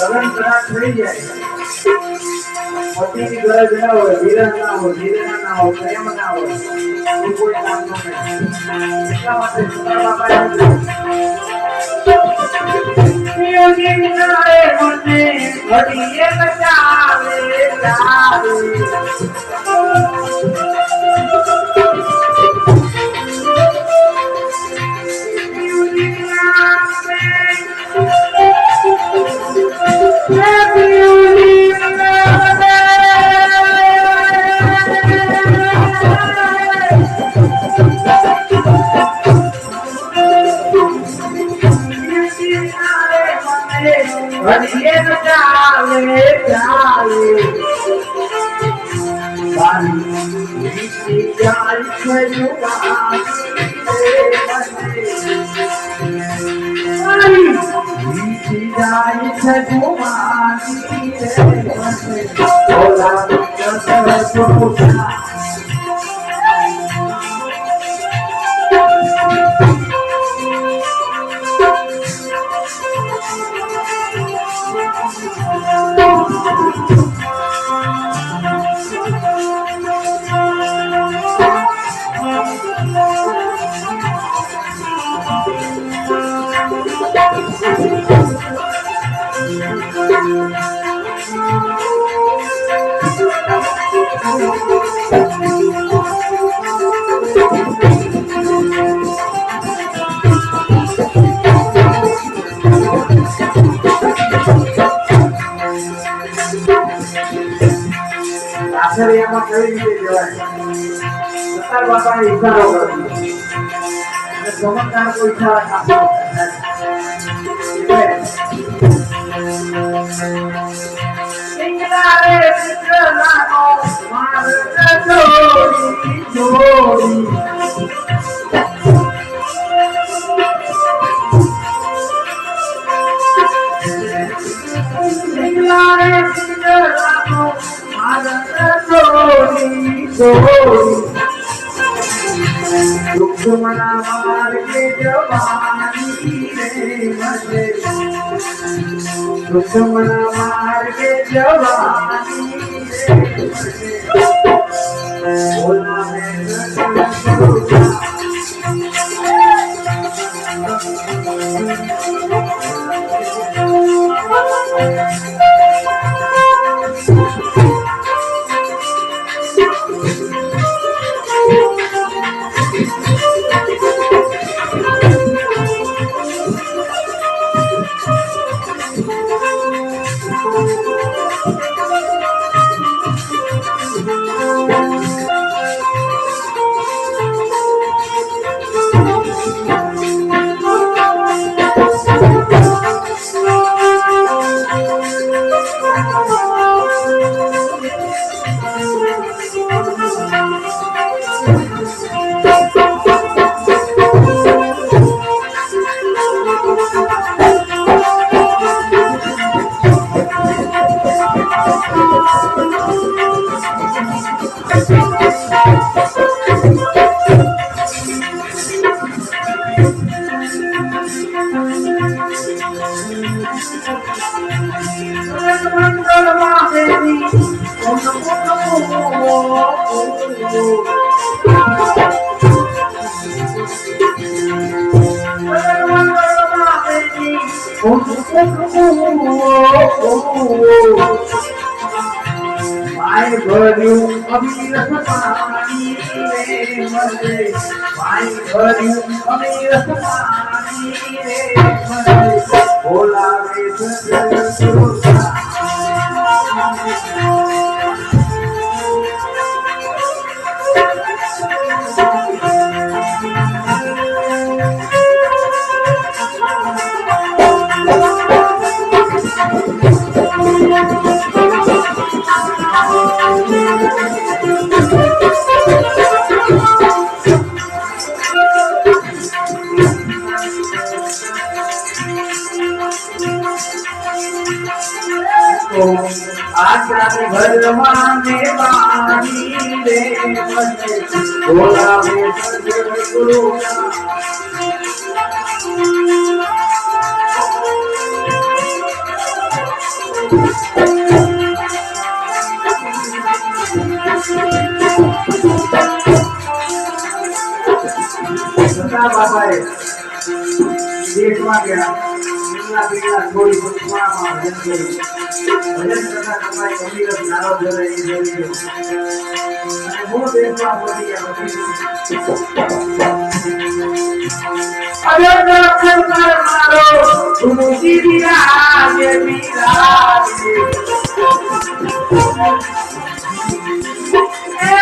લગ્ન કદાચ થઈ જાય પતિની ગરજ ના હોય ધીરજ ના હોય ધીરજ ના હોય પ્રેમ ના હોય એ કોઈ કામ ન કરે એટલા માટે સુતાર બાપાએ મને ઘડીએ બચાવે ચાવે ઘડીએ બચાવે ચાવે જાય છે આશ્ચર્યમાં કઈ રીતે કહેવાય સતાર બાપાને ઈશારો કર્યો અને ચમત્કાર કોઈ ઈશારા આપો સિંગલારે વિક્રલાનો માર્ગ જોડી જોડી સિંગલારે વિક્રલાનો दुखमना मार के जवानी रे मजे दुखमना मार के जवानी रे मजे बोला मैं Bye, buddy. Amira Sapani, bye, buddy. Amira Sapani, Bola आज ભગવાન ને પાણી રે બોલાવે સદગુરુ બાબાએ દેશમાં ગયા થોડી ભજન કર્યું ભજન કરતા કરતા કબીર નારો જોડે એ જોઈ ગયો અને મૂળ દેશમાં પહોંચી ગયા અરે મારો ગુરુજી વિરાજે વિરાજે એ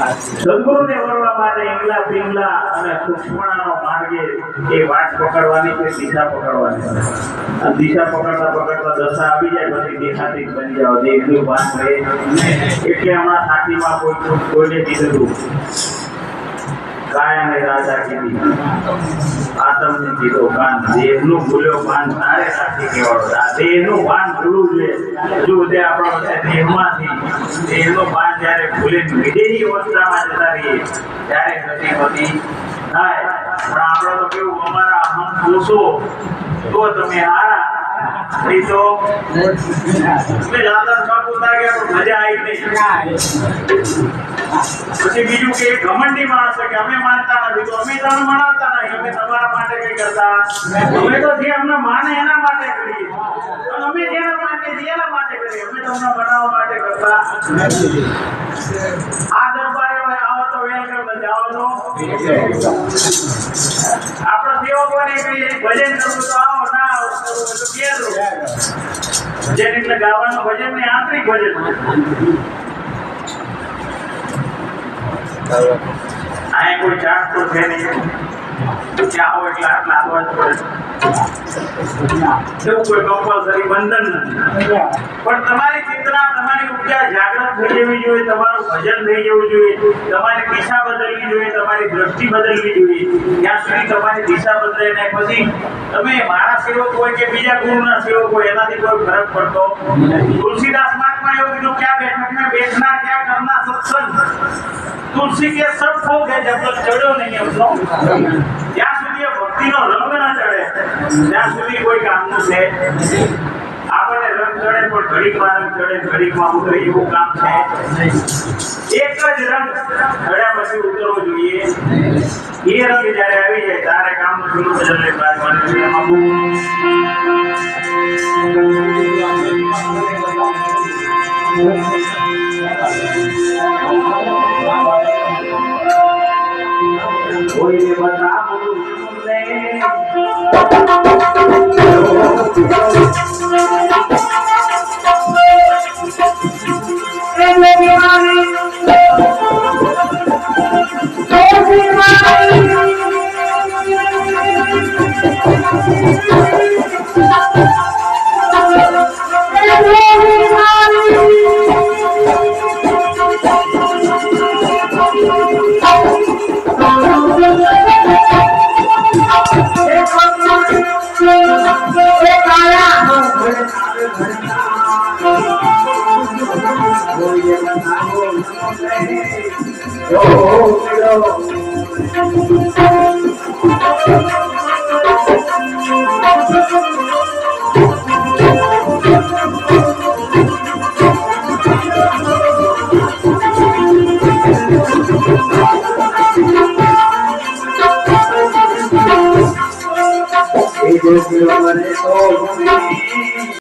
સદગુરુને વળવા માટે ઈંગલા પિંગલા અને સૂક્ષ્મણાનો માર્ગે એ વાટ પકડવાની કે દિશા પકડવાની અને દિશા પકડતા પકડતા દશા આવી જાય પછી દેખાતી બની જાવ દેખનું ભાન રહે એટલે હમણાં સાખીમાં કોઈને કીધું કાય અને રાજા કીધી આતમને કીધો કાન દેહનું ભૂલ્યો ભાન તારે સાચી કહેવાડો આ દેહનું ભાન ભૂલવું જોઈએ જો તે આપણા બધા દેહમાંથી દેહનું ભાન જ્યારે ભૂલે વિદેહી અવસ્થામાં જતા રહીએ ત્યારે ગતિમતી થાય પણ આપણે તો કેવું અમારા અહમ દોષો તો તમે હારા નહીં તો લાલચ બાપુ લાગે મજા આવી નહીં પછી બીજું કે ઘમંડી માણસ કે અમે માનતા નથી તો અમે તમને મનાવતા નહીં અમે તમારા માટે કઈ કરતા અમે તો જે અમને માને એના માટે કરીએ અમે જેના માટે એના માટે કરીએ અમે તમને બનાવવા માટે કરતા આ દરબારે આવો તો વેલકમ જાઓ તો આપણા સેવકોને કહીએ ભજન કરવું તો આવો ના આવો કરવું તો કેરો ભજન એટલે ગાવાનું ભજન ને આંતરિક ભજન આ કોઈ ચાટ તો છે નહીં ચાહો એટલે આટલા આવવા જ પડે એવું કોઈ કમ્પલસરી બંધન નથી પણ તમારી ચિંતના તમારી ઉર્જા જાગૃત થઈ જવી જોઈએ તમારું ભજન થઈ જવું જોઈએ તમારી દિશા બદલવી જોઈએ તમારી દ્રષ્ટિ બદલવી જોઈએ ત્યાં સુધી તમારી દિશા બદલાય ને પછી તમે મારા સેવક હોય કે બીજા ગુરુના સેવક હોય એનાથી કોઈ ફરક પડતો તુલસીદાસ મહાત્મા એવું કીધું ક્યાં બેઠક में बैठना क्या करना सत्संग तुलसी के सब भोग है जब तक चढ़ो नहीं हमको જ્યાં સુધી ભક્તિનો રંગ ના ચડે ત્યાં સુધી કોઈ કામનું છે આપણે રંગ ચડે પણ ઘડીકમાં રંગ ચડે ઘડીકમાં ઉતરે એવું કામ છે નહીં. એક જ રંગ ચડ્યા પછી ઉતરવો જોઈએ. એ રંગ જ્યારે આવી જાય ત્યારે કામનું જૂનું બદલને બાદ માની એમાં બહુ કોઈને બતાવું